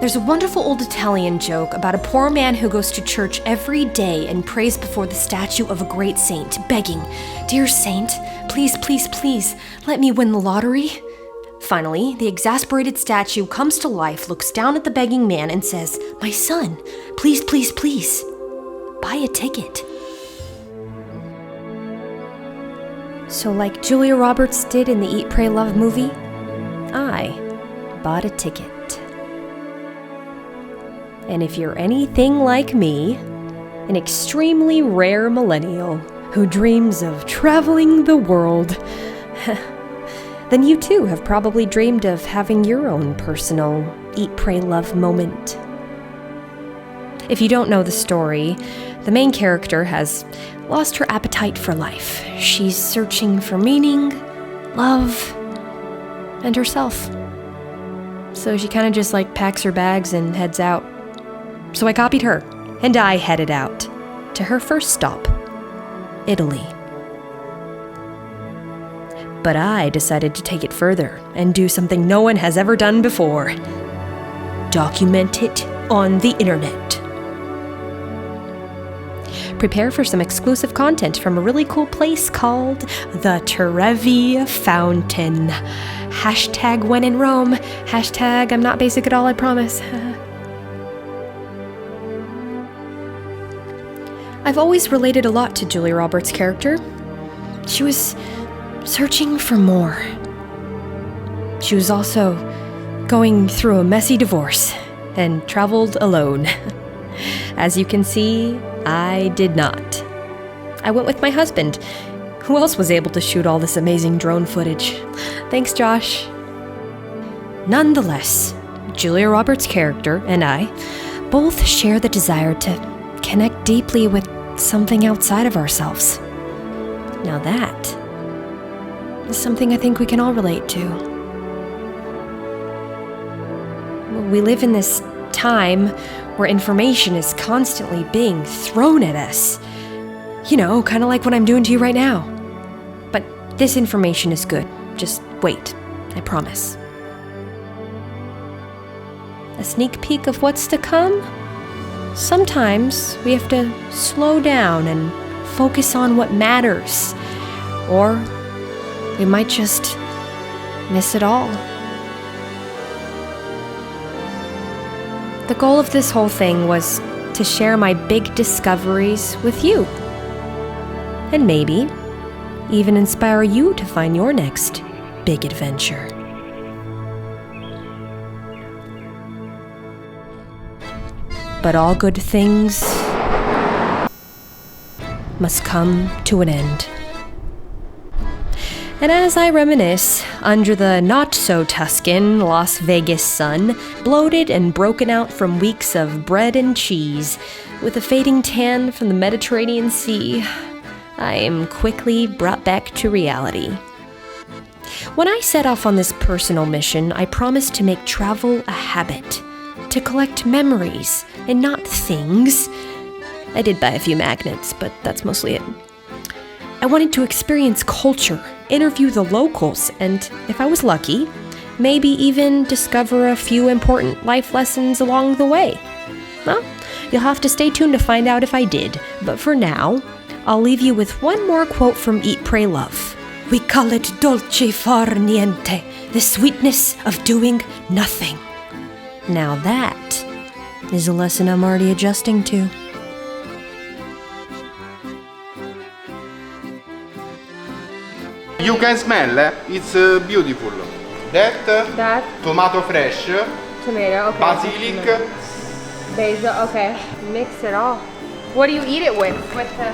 There's a wonderful old Italian joke about a poor man who goes to church every day and prays before the statue of a great saint, begging, "Dear saint, please, please, please, let me win the lottery." Finally, the exasperated statue comes to life, looks down at the begging man, and says, "My son, please, please, please, buy a ticket." So like Julia Roberts did in the Eat, Pray, Love movie, I bought a ticket. And if you're anything like me, an extremely rare millennial who dreams of traveling the world, then you too have probably dreamed of having your own personal Eat, Pray, Love moment. If you don't know the story, the main character has lost her appetite for life. She's searching for meaning, love, and herself. So she kind of just packs her bags and heads out. So I copied her, and I headed out to her first stop, Italy. But I decided to take it further and do something no one has ever done before. Document it on the internet. Prepare for some exclusive content from a really cool place called the Trevi Fountain. Hashtag when in Rome. Hashtag I'm not basic at all, I promise. I've always related a lot to Julia Roberts' character. She was searching for more. She was also going through a messy divorce and traveled alone. As you can see, I did not. I went with my husband. Who else was able to shoot all this amazing drone footage? Thanks, Josh. Nonetheless, Julia Roberts' character and I both share the desire to connect deeply with something outside of ourselves. Now that is something I think we can all relate to. We live in this time where information is constantly being thrown at us. You know, kind of like what I'm doing to you right now. But this information is good. Just wait, I promise. A sneak peek of what's to come? Sometimes we have to slow down and focus on what matters. Or we might just miss it all. The goal of this whole thing was to share my big discoveries with you. And maybe even inspire you to find your next big adventure. But all good things must come to an end. And as I reminisce under the not-so-Tuscan Las Vegas sun, bloated and broken out from weeks of bread and cheese, with a fading tan from the Mediterranean Sea, I am quickly brought back to reality. When I set off on this personal mission, I promised to make travel a habit, to collect memories and not things. I did buy a few magnets, but that's mostly it. I wanted to experience culture, interview the locals, and if I was lucky, maybe even discover a few important life lessons along the way. Well, you'll have to stay tuned to find out if I did, but for now, I'll leave you with one more quote from Eat, Pray, Love. We call it dolce far niente, the sweetness of doing nothing. Now that is a lesson I'm already adjusting to. You can smell, it's beautiful. That tomato fresh, Tomato, okay. basilic, Basil, okay. Mix it all. What do you eat it with? With the